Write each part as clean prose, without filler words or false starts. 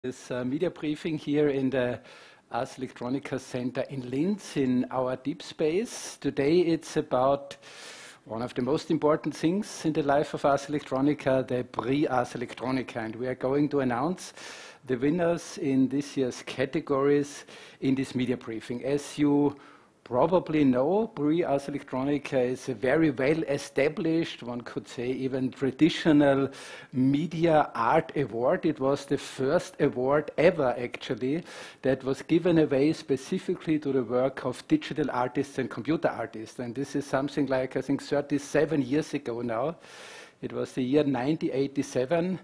This media briefing here in the Ars Electronica Center in Linz in our deep space. Today it's about one of the most important things in the life of Ars Electronica, the Prix Ars Electronica, and we are going to announce the winners in this year's categories in this media briefing. As you probably know, Prix Ars Electronica is a very well-established, one could say even traditional media art award. It was the first award ever, actually, that was given away specifically to the work of digital artists and computer artists. And this is something like, I think, 37 years ago now. It was the year 1987.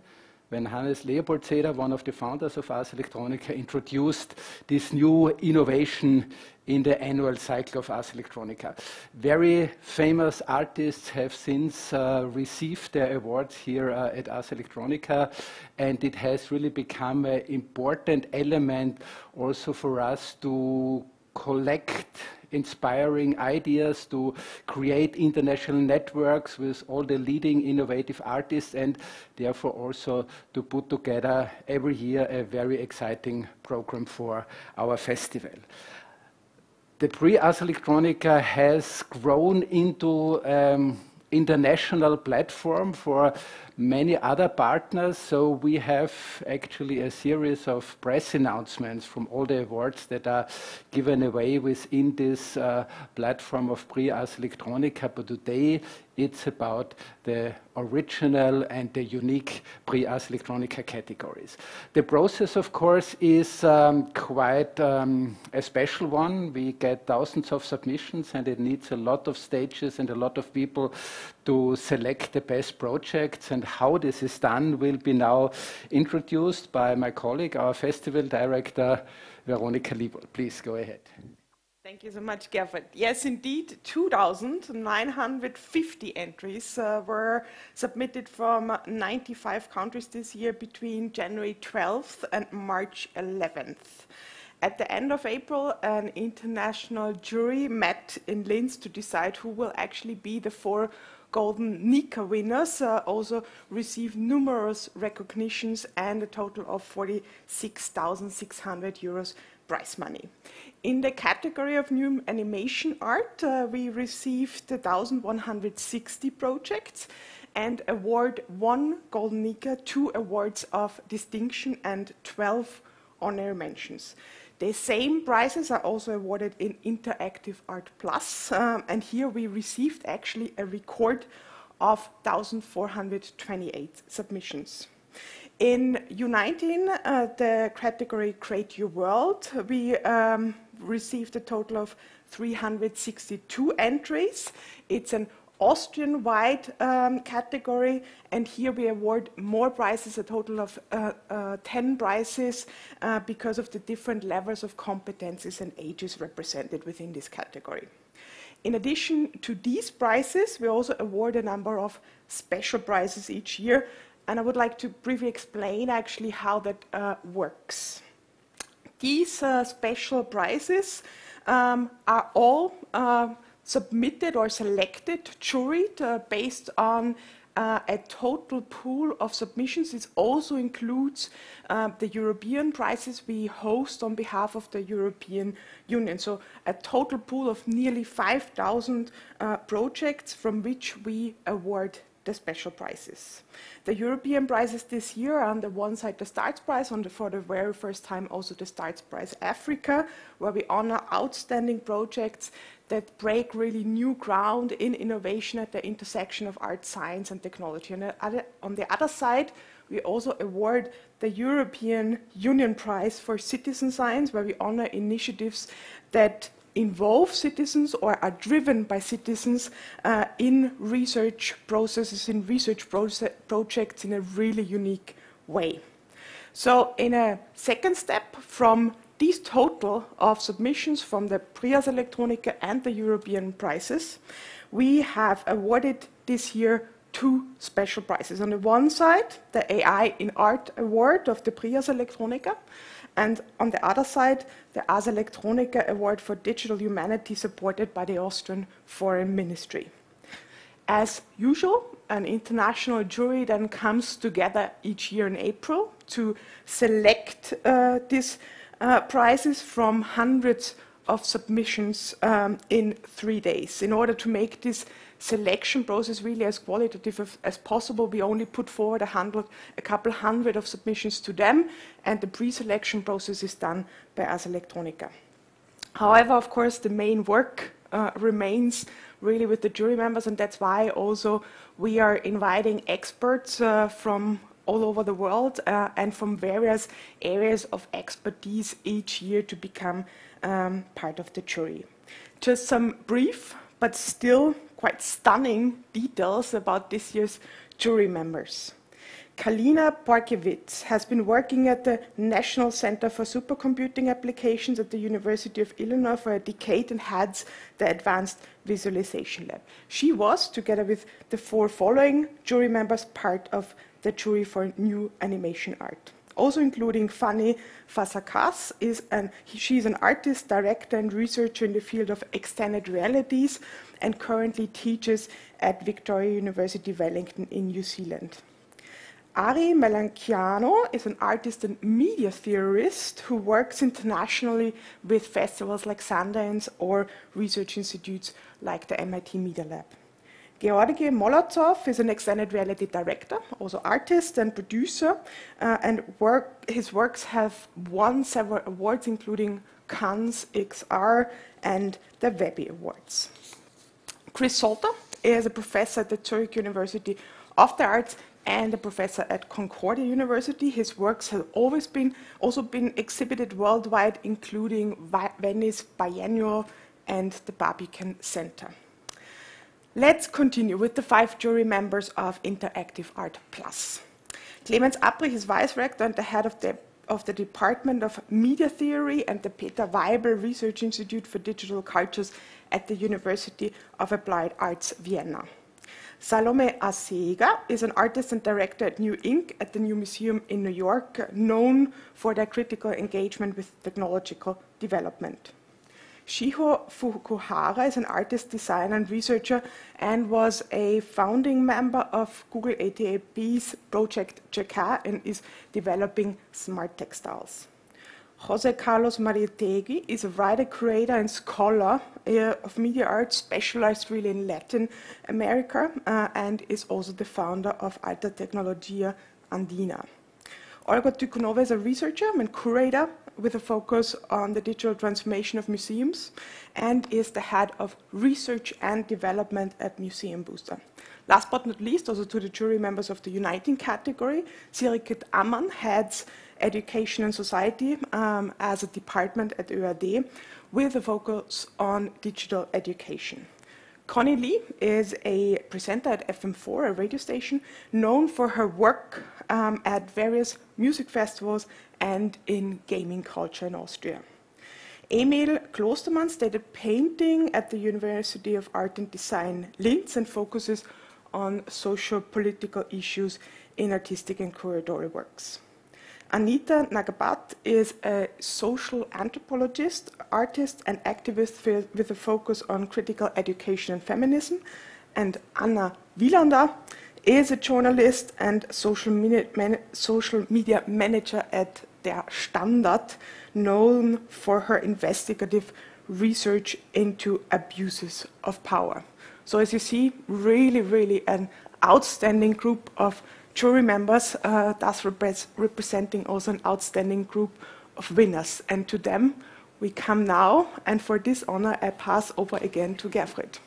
When Hannes Leopold, one of the founders of Ars Electronica, introduced this new innovation in the annual cycle of Ars Electronica. Very famous artists have since received their awards here at Ars Electronica, and it has really become an important element also for us to collect inspiring ideas, to create international networks with all the leading innovative artists, and therefore also to put together every year a very exciting program for our festival. The Prix Ars Electronica has grown into international platform for many other partners, so we have actually a series of press announcements from all the awards that are given away within this platform of Prix Ars Electronica, but today it's about the original and the unique Prix Ars Electronica categories. The process, of course, is quite a special one. We get thousands of submissions, and it needs a lot of stages and a lot of people to select the best projects. And how this is done will be now introduced by my colleague, our festival director, Veronika Liebl. Please go ahead. Thank you so much, Gerfried. Yes, indeed, 2,950 entries were submitted from 95 countries this year between January 12th and March 11th. At the end of April, an international jury met in Linz to decide who will actually be the 4 Golden Nica winners, also received numerous recognitions and a total of 46,600 euros prize money. In the category of new animation art, we received 1,160 projects and award 1 Golden Nica, 2 awards of distinction and 12 honorary mentions. The same prizes are also awarded in Interactive Art Plus, and here we received actually a record of 1,428 submissions. In U19, the category Create Your World, we received a total of 362 entries. It's an Austrian-wide category, and here we award more prizes, a total of 10 prizes, because of the different levels of competencies and ages represented within this category. In addition to these prizes, we also award a number of special prizes each year, and I would like to briefly explain actually how that works. These special prizes are all submitted or selected, juried, based on a total pool of submissions. This also includes the European prizes we host on behalf of the European Union. So a total pool of nearly 5,000 projects from which we award the special prizes. The European prizes this year are on the one side the Starts Prize, for the very first time also the Starts Prize Africa, where we honor outstanding projects that break really new ground in innovation at the intersection of art, science and technology. And on the other side, we also award the European Union Prize for Citizen Science, where we honor initiatives that involve citizens or are driven by citizens in research processes, in research projects in a really unique way. So in a second step, from these total of submissions from the Prix Ars Electronica and the European prizes, we have awarded this year 2 special prizes. On the one side, the AI in Art Award of the Prix Ars Electronica, and on the other side, the Ars Electronica Award for Digital Humanity, supported by the Austrian Foreign Ministry. As usual, an international jury then comes together each year in April to select these prizes from hundreds of submissions in 3 days. In order to make this selection process really as qualitative as possible, we only put forward a couple hundred of submissions to them, and the pre-selection process is done by Ars Electronica. However, of course, the main work remains really with the jury members, and that's why also we are inviting experts from all over the world and from various areas of expertise each year to become part of the jury. Just some brief but still quite stunning details about this year's jury members. Kalina Borkiewicz has been working at the National Center for Supercomputing Applications at the University of Illinois for a decade and heads the Advanced Visualization Lab. She was, together with the 4 following jury members, part of the jury for new animation art. Also including Fanny Fasakas, she's an artist, director and researcher in the field of extended realities and currently teaches at Victoria University Wellington in New Zealand. Ari Melanchiano is an artist and media theorist who works internationally with festivals like Sundance or research institutes like the MIT Media Lab. Georgi Molotov is an extended reality director, also artist and producer, and his works have won several awards, including Cannes XR and the Webby Awards. Chris Salter is a professor at the Zurich University of the Arts and a professor at Concordia University. His works have also been exhibited worldwide, including Venice Biennial and the Barbican Center. Let's continue with the 5 jury members of Interactive Art Plus. Clemens Apprich is vice rector and the head of the Department of Media Theory and the Peter Weibel Research Institute for Digital Cultures at the University of Applied Arts, Vienna. Salome Asega is an artist and director at New Inc. at the New Museum in New York, known for their critical engagement with technological development. Shiho Fukuhara is an artist, designer, and researcher and was a founding member of Google ATAB's Project Jaka and is developing smart textiles. Jose Carlos Mariategui is a writer, creator, and scholar of media art, specialized really in Latin America, and is also the founder of Alta Tecnologia Andina. Olga Tykunova is a researcher and curator with a focus on the digital transformation of museums and is the head of research and development at Museum Booster. Last but not least, also to the jury members of the Uniting category, Sirikit Amman heads Education and Society as a department at ÖAD with a focus on digital education. Connie Lee is a presenter at FM4, a radio station, known for her work at various music festivals and in gaming culture in Austria. Emil Klostermann studied painting at the University of Art and Design Linz and focuses on socio-political issues in artistic and curatorial works. Anita Nagabat is a social anthropologist, artist, and activist with a focus on critical education and feminism. And Anna Wielander is a journalist and social media manager at Der Standard, known for her investigative research into abuses of power. So as you see, really an outstanding group of jury members, thus representing also an outstanding group of winners. And to them we come now, and for this honor I pass over again to Gerfried.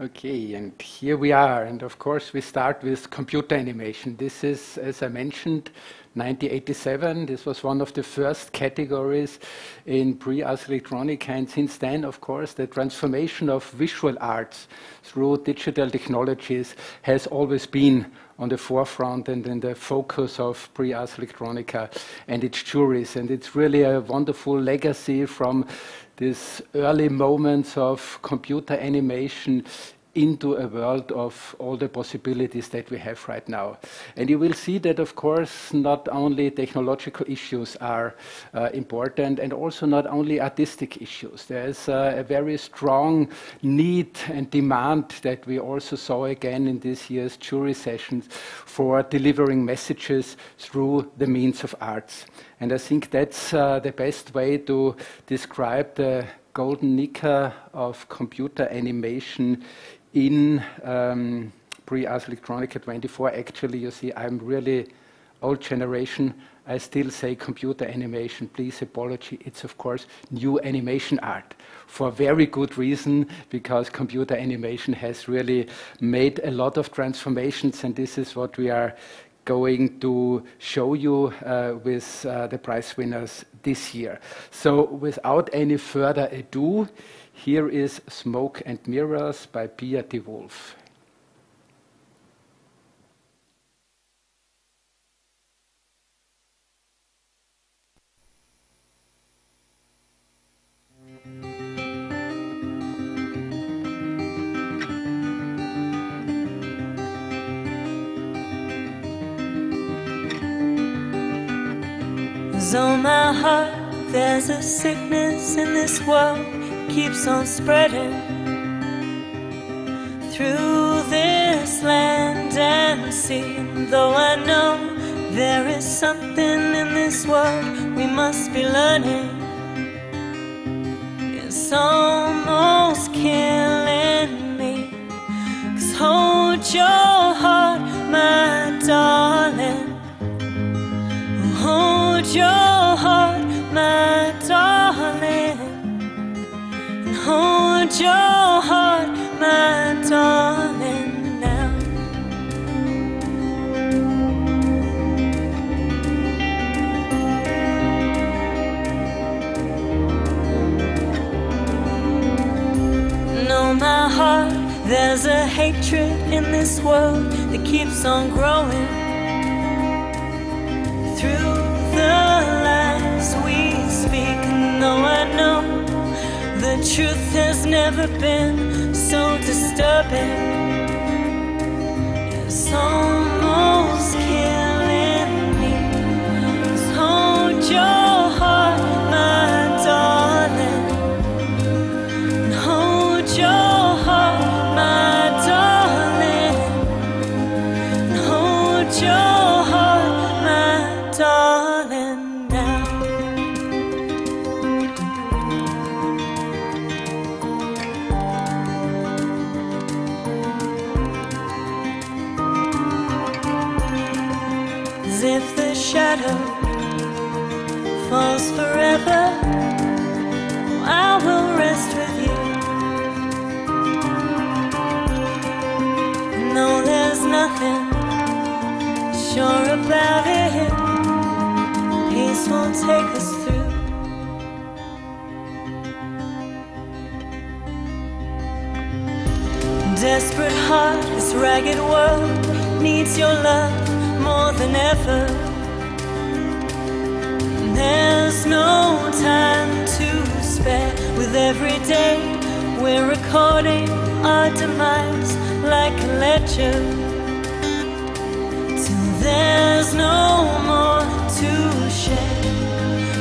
Okay, and here we are, and of course we start with computer animation. This is, as I mentioned, 1987. This was one of the first categories in Prix Ars Electronica, and since then, of course, the transformation of visual arts through digital technologies has always been on the forefront and in the focus of Prix Ars Electronica and its juries. And it's really a wonderful legacy from these early moments of computer animation into a world of all the possibilities that we have right now. And you will see that, of course, not only technological issues are important, and also not only artistic issues. There is a very strong need and demand that we also saw again in this year's jury sessions for delivering messages through the means of arts. And I think that's the best way to describe the Golden Nica of computer animation in Prix Ars Electronica 24. Actually, you see, I'm really old generation. I still say computer animation. Please apology. It's, of course, new animation art. For very good reason, because computer animation has really made a lot of transformations, and this is what we are going to show you with the prize winners this year. So without any further ado, here is Smoke and Mirrors by Pia de Wolf. On my heart, there's a sickness in this world, keeps on spreading through this land and sea. And though I know there is something in this world we must be learning, it's almost killing me. 'Cause hold your heart, my darling. Hold your heart, my darling, and hold your heart, my darling, now. No, my heart, there's a hatred in this world that keeps on growing. Through the lies we speak, and though I know the truth has never been so disturbing, it's almost killing me. Just hold your heart, my darling, and hold your heart, my darling, and hold your heart, my darling, now. As if the shadow falls forever, I will rest with you. No, there's nothing sure about it. Peace won't take us through. Desperate heart, this ragged world needs your love more than ever. There's no time to spare. With every day we're recording our demise like a ledger, till there's no more to share.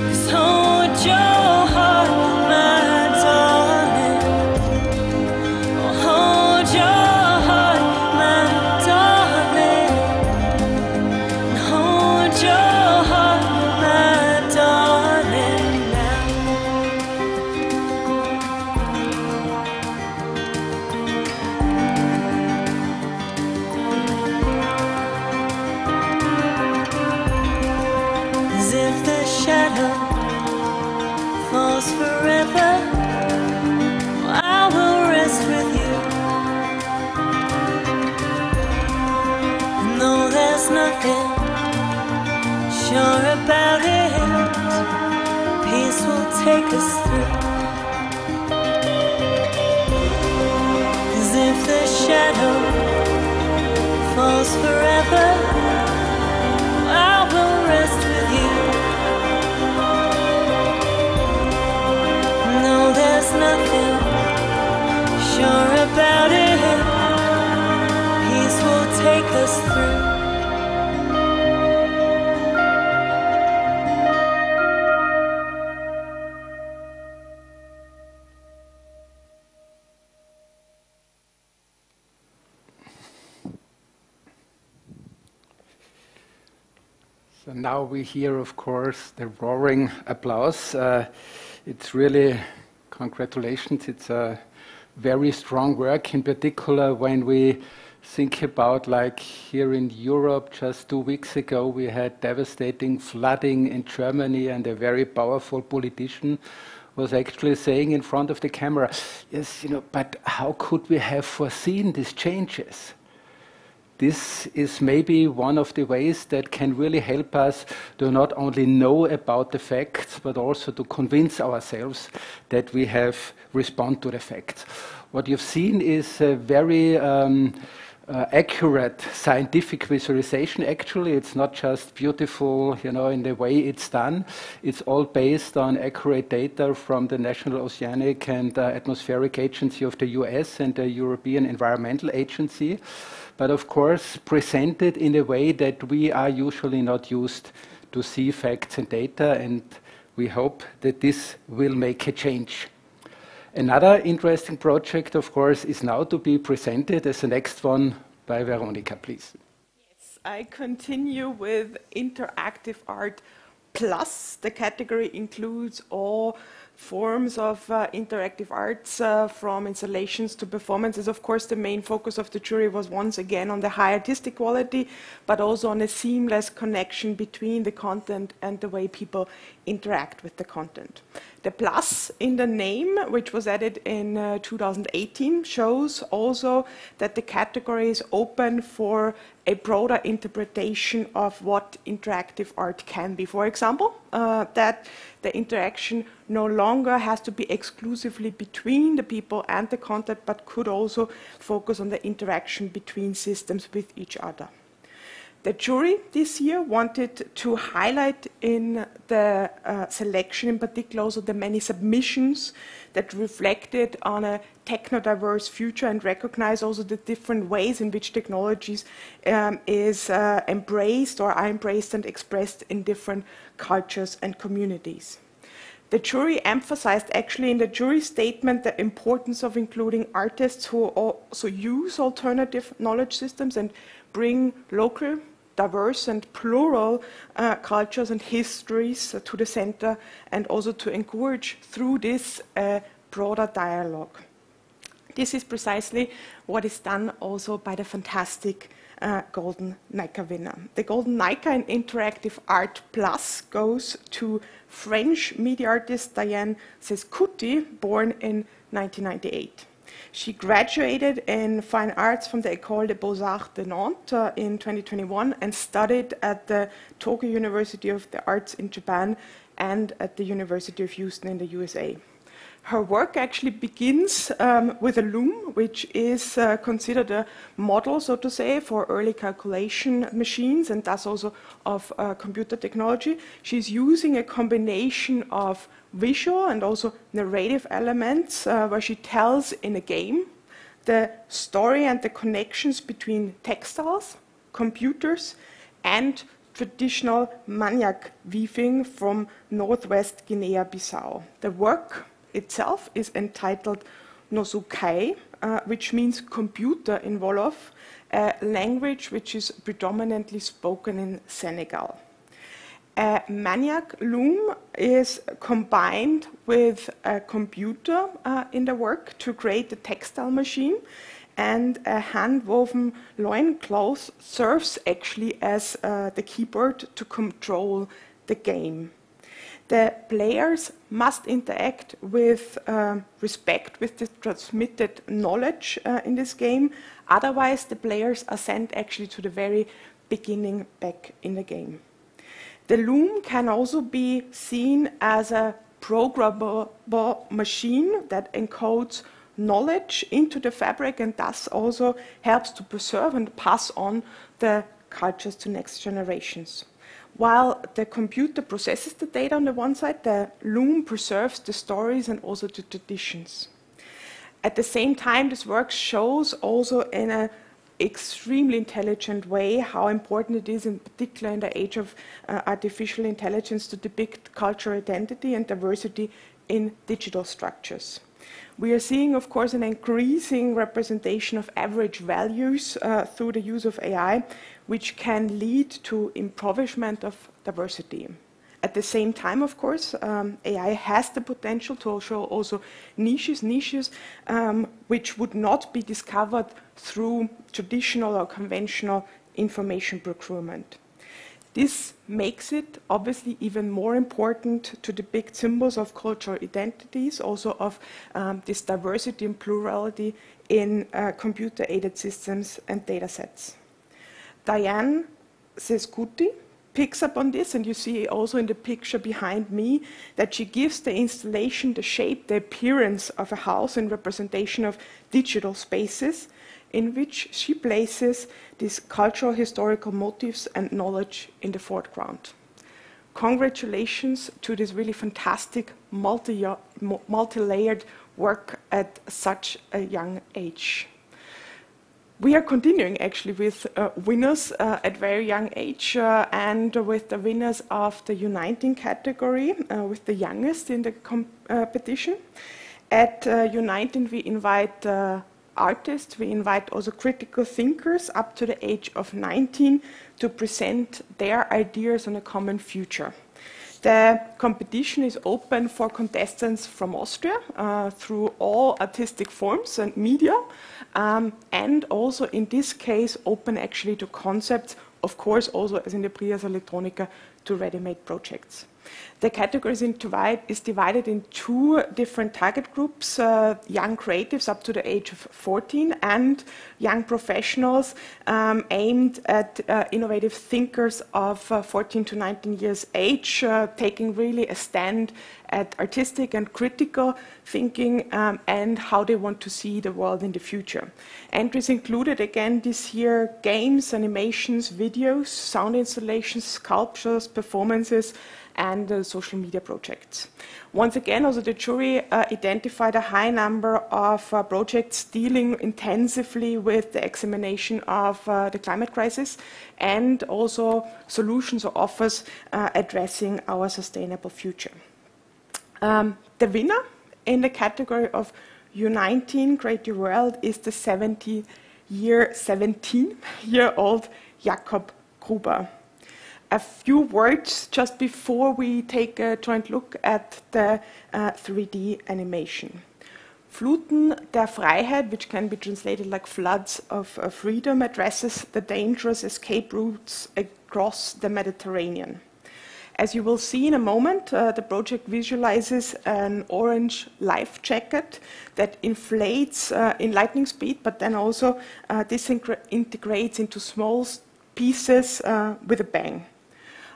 'Cause hold your heart, my darling. Oh, hold your heart, my darling. And hold your heart, my darling, now. As if the shadow falls forever, I will rest with you. No, there's nothing sure about it. Peace will take us through. As if the shadow falls forever, I will rest with you. No, there's nothing sure about it. us through. So now we hear, of course, the roaring applause. It's really congratulations. It's a very strong work, in particular when we think about, like here in Europe, just 2 weeks ago, we had devastating flooding in Germany, and a very powerful politician was actually saying in front of the camera, yes, but how could we have foreseen these changes? This is maybe one of the ways that can really help us to not only know about the facts, but also to convince ourselves that we have responded to the facts. What you've seen is a very accurate scientific visualization. Actually, it's not just beautiful, in the way it's done. It's all based on accurate data from the National Oceanic and Atmospheric Agency of the US and the European Environmental Agency, but of course presented in a way that we are usually not used to see facts and data, and we hope that this will make a change. Another interesting project, of course, is now to be presented as the next one by Veronika, please. Yes, I continue with Interactive Art Plus. The category includes all forms of interactive arts, from installations to performances. Of course, the main focus of the jury was once again on the high artistic quality, but also on a seamless connection between the content and the way people interact with the content. The plus in the name, which was added in 2018, shows also that the category is open for a broader interpretation of what interactive art can be. For example, that the interaction no longer has to be exclusively between the people and the content, but could also focus on the interaction between systems with each other. The jury this year wanted to highlight in the selection, in particular, also the many submissions that reflected on a techno-diverse future and recognize also the different ways in which technologies is embraced or are embraced and expressed in different cultures and communities. The jury emphasized actually in the jury statement the importance of including artists who also use alternative knowledge systems and bring local, diverse and plural cultures and histories to the center, and also to encourage through this broader dialogue. This is precisely what is done also by the fantastic Golden Nica winner. The Golden Nica in Interactive Art Plus goes to French media artist Diane Sescuti, born in 1998. She graduated in Fine Arts from the École des Beaux-Arts de Nantes in 2021 and studied at the Tokyo University of the Arts in Japan and at the University of Houston in the USA. Her work actually begins with a loom, which is considered a model, so to say, for early calculation machines and thus also of computer technology. She's using a combination of visual and also narrative elements where she tells in a game the story and the connections between textiles, computers, and traditional maniac weaving from northwest Guinea-Bissau. The work itself is entitled Nosukai, which means computer in Wolof, a language which is predominantly spoken in Senegal. A maniac loom is combined with a computer in the work to create a textile machine, and a hand-woven loincloth serves actually as the keyboard to control the game. The players must interact with respect with the transmitted knowledge in this game. Otherwise, the players are sent actually to the very beginning back in the game. The loom can also be seen as a programmable machine that encodes knowledge into the fabric and thus also helps to preserve and pass on the cultures to next generations. While the computer processes the data on the one side, the loom preserves the stories and also the traditions. At the same time, this work shows also in a extremely intelligent way how important it is, in particular in the age of artificial intelligence, to depict cultural identity and diversity in digital structures. We are seeing, of course, an increasing representation of average values through the use of AI, which can lead to impoverishment of diversity. At the same time, of course, AI has the potential to show also niches which would not be discovered through traditional or conventional information procurement. This makes it obviously even more important to depict symbols of cultural identities, also of this diversity and plurality in computer-aided systems and data sets. Diane Sescuti picks up on this, and you see also in the picture behind me that she gives the installation the shape, the appearance of a house in representation of digital spaces, in which she places these cultural historical motifs and knowledge in the foreground. Congratulations to this really fantastic multi-layered work at such a young age. We are continuing actually with winners at very young age and with the winners of the Uniting category, with the youngest in the competition. At Uniting we invite artists, we invite also critical thinkers up to the age of 19 to present their ideas on a common future. The competition is open for contestants from Austria through all artistic forms and media, and also in this case open actually to concepts, of course also as in the Prix Ars Electronica, to ready-made projects. The category is divided in two different target groups, young creatives up to the age of 14 and young professionals aimed at innovative thinkers of 14 to 19 years age, taking really a stand at artistic and critical thinking and how they want to see the world in the future. Entries included again this year games, animations, videos, sound installations, sculptures, performances, and social media projects. Once again, also the jury identified a high number of projects dealing intensively with the examination of the climate crisis and also solutions or offers addressing our sustainable future. The winner in the category of Uniting Create Your World is the 17-year-old Jakob Gruber. A few words just before we take a joint look at the 3D animation. Fluten der Freiheit, which can be translated like floods of freedom, addresses the dangerous escape routes across the Mediterranean. As you will see in a moment, the project visualizes an orange life jacket that inflates in lightning speed, but then also disintegrates into small pieces with a bang.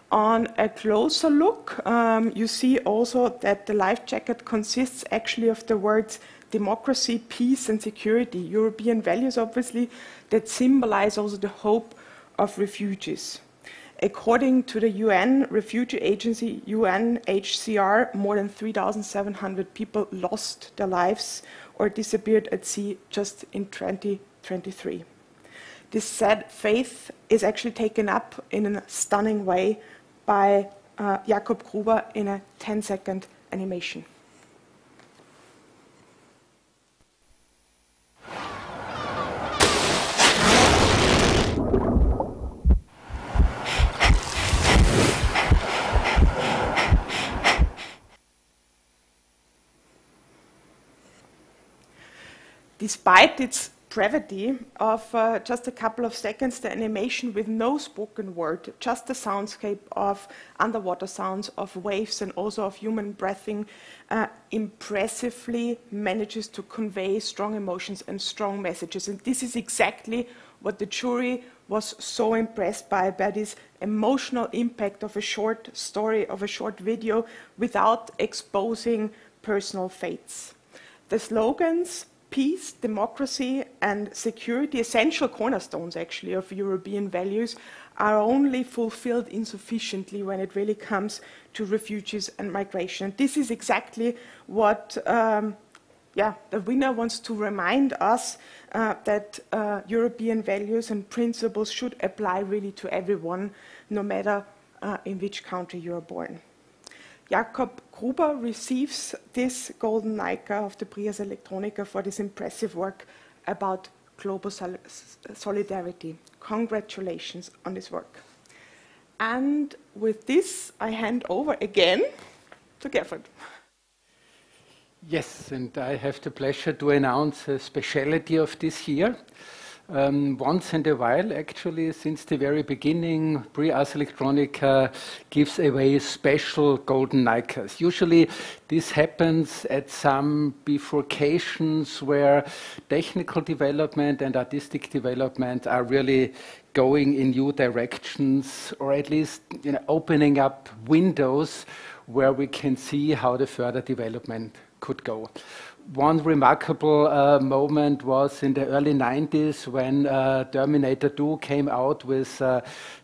On a closer look, you see also that the life jacket consists actually of the words democracy, peace and security, European values obviously, that symbolize also the hope of refugees. According to the UN refugee agency UNHCR, more than 3,700 people lost their lives or disappeared at sea just in 2023. This sad faith is actually taken up in a stunning way by Jakob Gruber in a 10-second animation. Despite its brevity of just a couple of seconds, the animation with no spoken word, just the soundscape of underwater sounds, of waves and also of human breathing, impressively manages to convey strong emotions and strong messages. And this is exactly what the jury was so impressed by this emotional impact of a short story, of a short video, without exposing personal fates. The slogans, peace, democracy and security, essential cornerstones actually of European values, are only fulfilled insufficiently when it really comes to refugees and migration. This is exactly what the winner wants to remind us that European values and principles should apply really to everyone, no matter in which country you are born. Jakob Gruber receives this Golden Nica of the Prix Ars Electronica for this impressive work about global solidarity. Congratulations on this work. And with this, I hand over again to Gerfried. Yes, and I have the pleasure to announce a speciality of this year. Once in a while, actually, since the very beginning, Prix Ars Electronica gives away special Golden Nicas. Usually this happens at some bifurcations where technical development and artistic development are really going in new directions, or at least opening up windows where we can see how the further development could go. One remarkable moment was in the early 90s when Terminator 2 came out with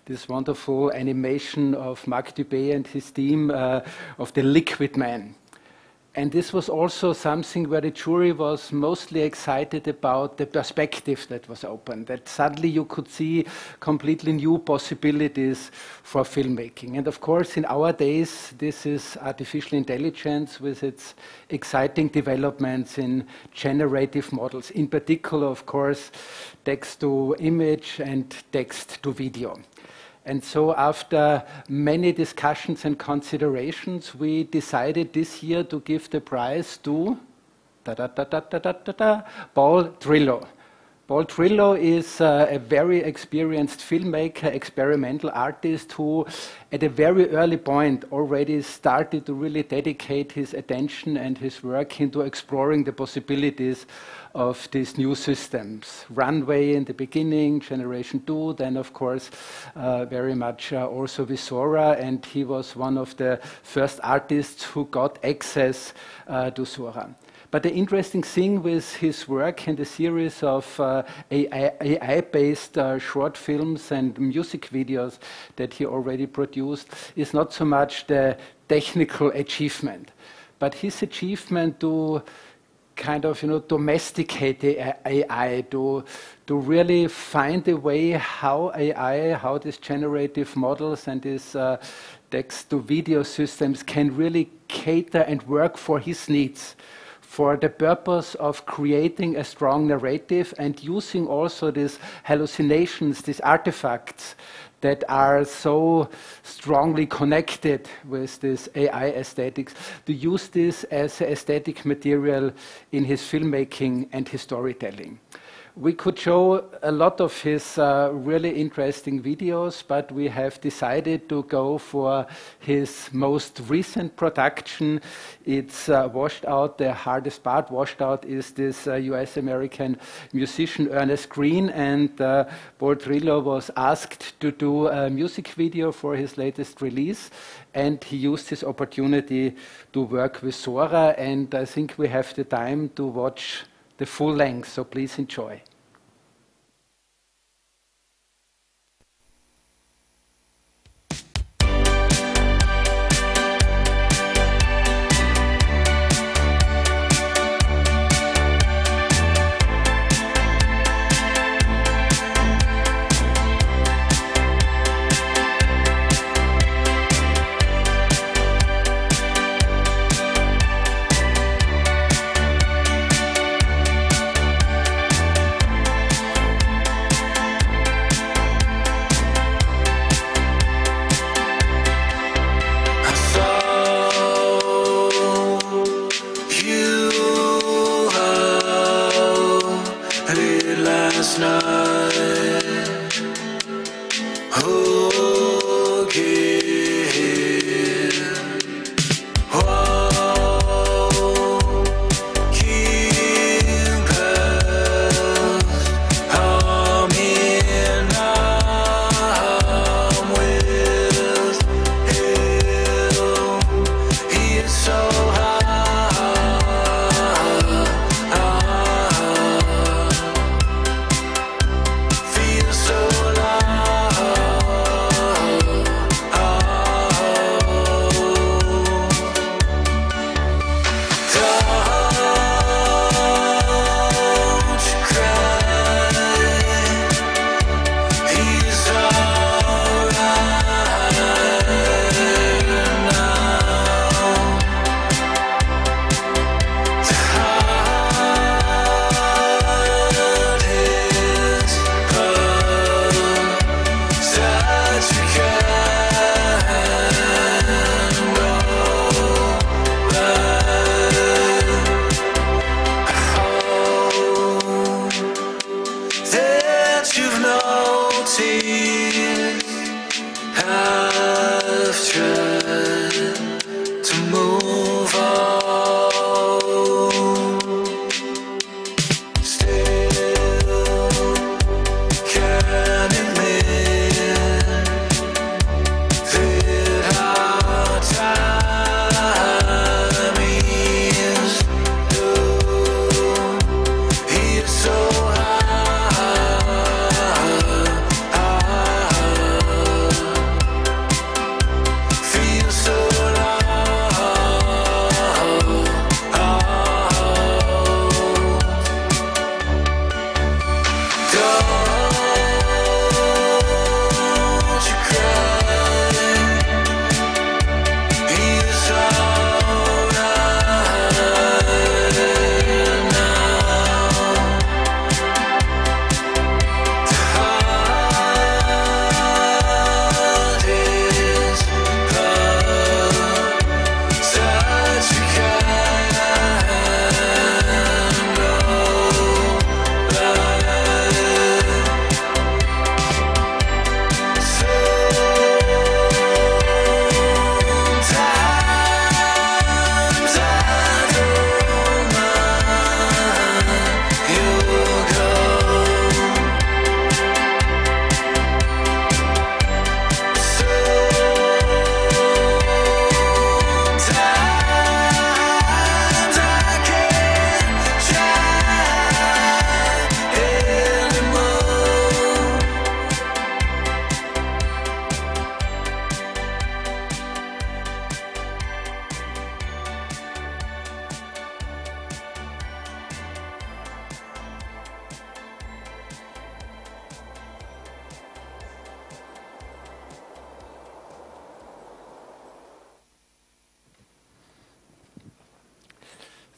this wonderful animation of Marc Dubé and his team of the Liquid Man. And this was also something where the jury was mostly excited about the perspective that was open, that suddenly you could see completely new possibilities for filmmaking. And of course, in our days, this is artificial intelligence with its exciting developments in generative models, in particular, of course, text to image and text to video. And so after many discussions and considerations, we decided this year to give the prize to Paul Trillo. Paul Trillo is a very experienced filmmaker, experimental artist who at a very early point already started to really dedicate his attention and his work into exploring the possibilities of these new systems. Runway in the beginning, Generation 2, then of course very much also Visora, and he was one of the first artists who got access to Sora. But the interesting thing with his work and the series of AI-based short films and music videos that he already produced is not so much the technical achievement, but his achievement to kind of domesticate the AI, to really find a way how AI, how these generative models and these text-to-video systems can really cater and work for his needs, for the purpose of creating a strong narrative and using also these hallucinations, these artifacts that are so strongly connected with this AI aesthetics, to use this as an aesthetic material in his filmmaking and his storytelling. We could show a lot of his really interesting videos, but we have decided to go for his most recent production. It's Washed Out, the hardest part. Washed Out is this US-American musician Ernest Green, and Paul Trillo was asked to do a music video for his latest release, and he used this opportunity to work with Sora, and I think we have the time to watch the full length, so please enjoy.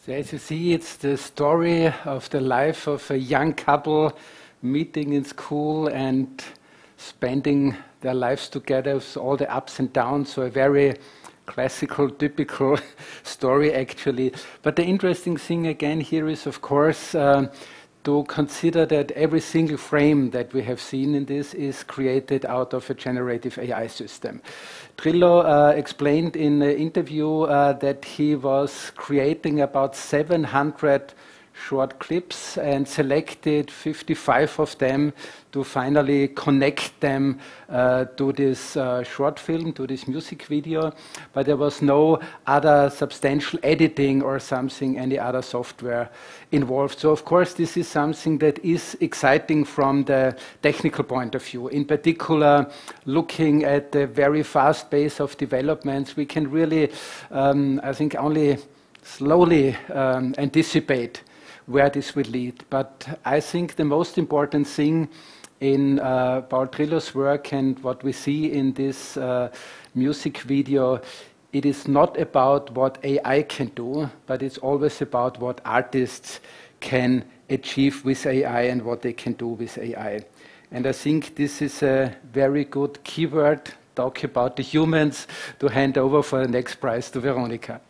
So as you see, it's the story of the life of a young couple meeting in school and spending their lives together with all the ups and downs. So a very classical, typical story actually. But the interesting thing again here is, of course, to consider that every single frame that we have seen in this is created out of a generative AI system. Trillo explained in an interview that he was creating about 700 short clips and selected 55 of them to finally connect them to this short film, to this music video. But there was no other substantial editing or something, any other software involved. So of course this is something that is exciting from the technical point of view. In particular, looking at the very fast pace of developments, we can really, I think, only slowly anticipate where this will lead. But I think the most important thing in Paul Trillo's work and what we see in this music video, it is not about what AI can do, but it's always about what artists can achieve with AI and what they can do with AI. And I think this is a very good keyword, talk about the humans, to hand over for the next prize to Veronika.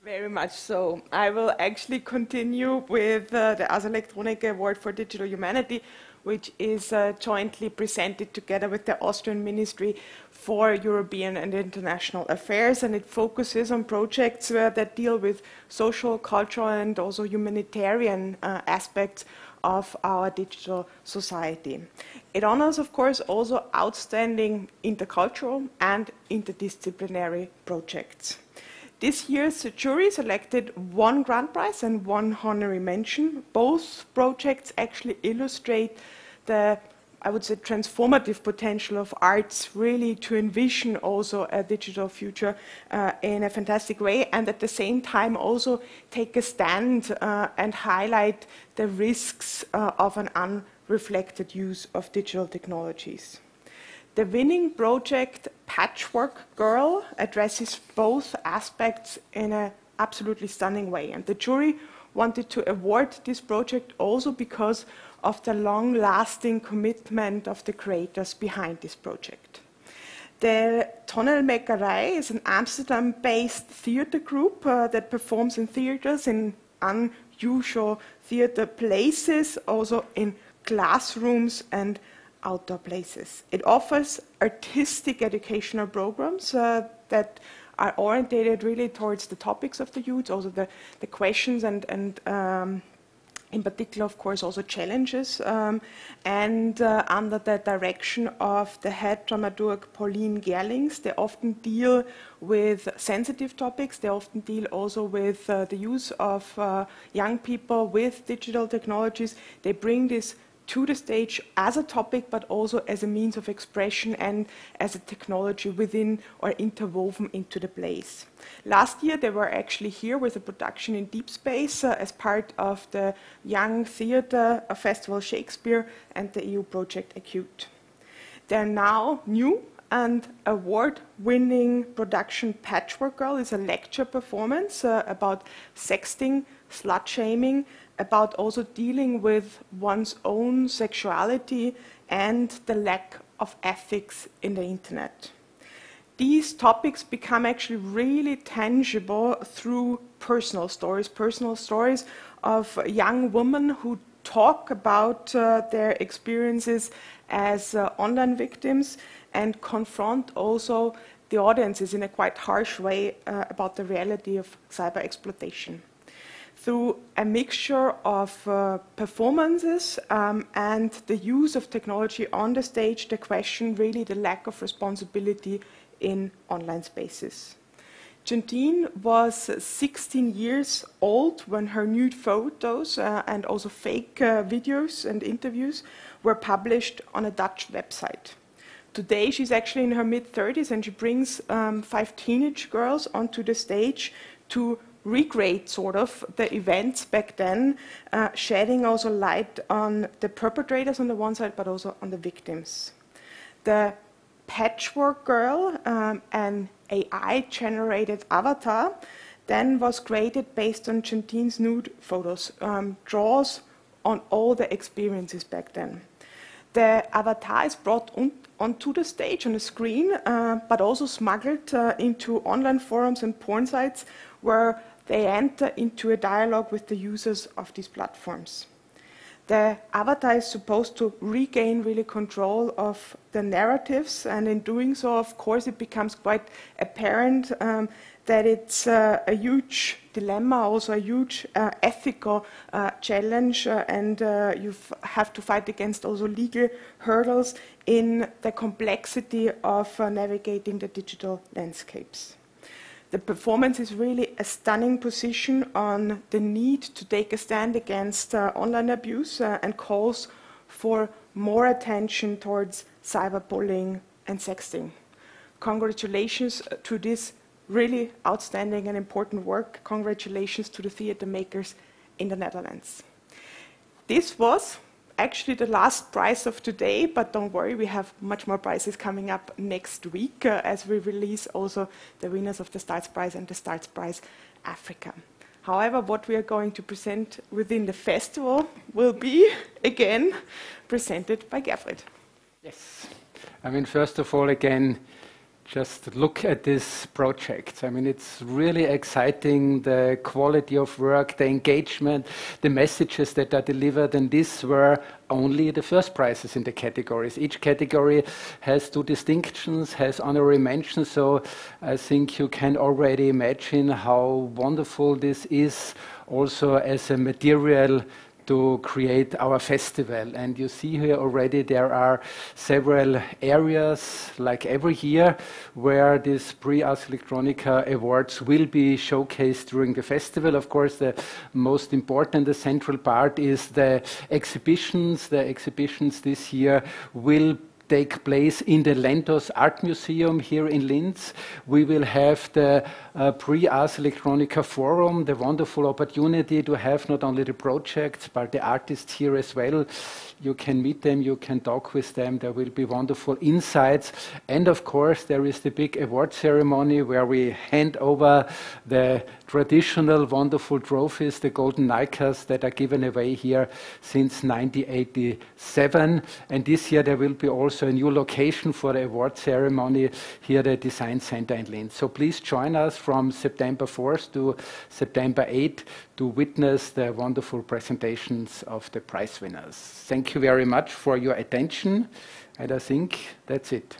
Very much so. I will actually continue with the Ars Electronica Award for Digital Humanity, which is jointly presented together with the Austrian Ministry for European and International Affairs, and it focuses on projects that deal with social, cultural, and also humanitarian aspects of our digital society. It honors, of course, also outstanding intercultural and interdisciplinary projects. This year's jury selected 1 grand prize and 1 honorary mention. Both projects actually illustrate the, I would say, transformative potential of arts, really to envision also a digital future in a fantastic way, and at the same time also take a stand and highlight the risks of an unreflected use of digital technologies. The winning project, Patchwork Girl, addresses both aspects in an absolutely stunning way. And the jury wanted to award this project also because of the long-lasting commitment of the creators behind this project. The Tonelmeckerij is an Amsterdam-based theater group that performs in theaters in unusual theater places, also in classrooms and outdoor places. It offers artistic educational programs that are orientated really towards the topics of the youth, also the questions and in particular, of course, also challenges, and under the direction of the head dramaturg Pauline Gerlings. They often deal with sensitive topics. They often deal also with the use of young people with digital technologies. They bring this to the stage as a topic, but also as a means of expression and as a technology within or interwoven into the plays. Last year, they were actually here with a production in Deep Space as part of the Young Theatre Festival Shakespeare and the EU project Acute. They're now new, and award-winning production Patchwork Girl is a lecture performance about sexting, slut-shaming, about also dealing with one's own sexuality and the lack of ethics in the internet. These topics become actually really tangible through personal stories of young women who talk about their experiences as online victims and confront also the audiences in a quite harsh way about the reality of cyber exploitation. Through a mixture of performances and the use of technology on the stage, they question really the lack of responsibility in online spaces. Jantine was 16 years old when her nude photos and also fake videos and interviews were published on a Dutch website. Today she's actually in her mid-30s and she brings 5 teenage girls onto the stage to recreate sort of the events back then, shedding also light on the perpetrators on the one side, but also on the victims. The Patchwork Girl, an AI-generated avatar, then was created based on Gentine's nude photos, draws on all the experiences back then. The avatar is brought onto the stage on the screen, but also smuggled into online forums and porn sites where they enter into a dialogue with the users of these platforms. The avatar is supposed to regain really control of the narratives, and in doing so, of course, it becomes quite apparent that it's a huge dilemma, also a huge ethical challenge, and you have to fight against also legal hurdles in the complexity of navigating the digital landscapes. The performance is really a stunning position on the need to take a stand against online abuse and calls for more attention towards cyberbullying and sexting. Congratulations to this really outstanding and important work. Congratulations to the theatre makers in the Netherlands. This was actually the last prize of today, but don't worry, we have much more prizes coming up next week as we release also the winners of the Starts Prize and the Starts Prize Africa. However, what we are going to present within the festival will be, again, presented by Gerfried. Yes. I mean, first of all, again, just look at this project. I mean, it's really exciting, the quality of work, the engagement, the messages that are delivered, and these were only the first prizes in the categories. Each category has 2 distinctions, has honorary mentions, so I think you can already imagine how wonderful this is also as a material to create our festival. And you see here already there are several areas, like every year, where this Prix Ars Electronica Awards will be showcased during the festival. Of course, the most important, the central part is the exhibitions. The exhibitions this year will take place in the Lentos Art Museum here in Linz. We will have the Prix Ars Electronica Forum, the wonderful opportunity to have not only the projects, but the artists here as well. You can meet them, you can talk with them, there will be wonderful insights. And of course, there is the big award ceremony where we hand over the traditional wonderful trophies, the Golden Nicas, that are given away here since 1987. And this year there will be also a new location for the award ceremony here at the Design Center in Linz. So please join us from September 4th to September 8th to witness the wonderful presentations of the prize winners. Thank you very much for your attention, and I think that's it.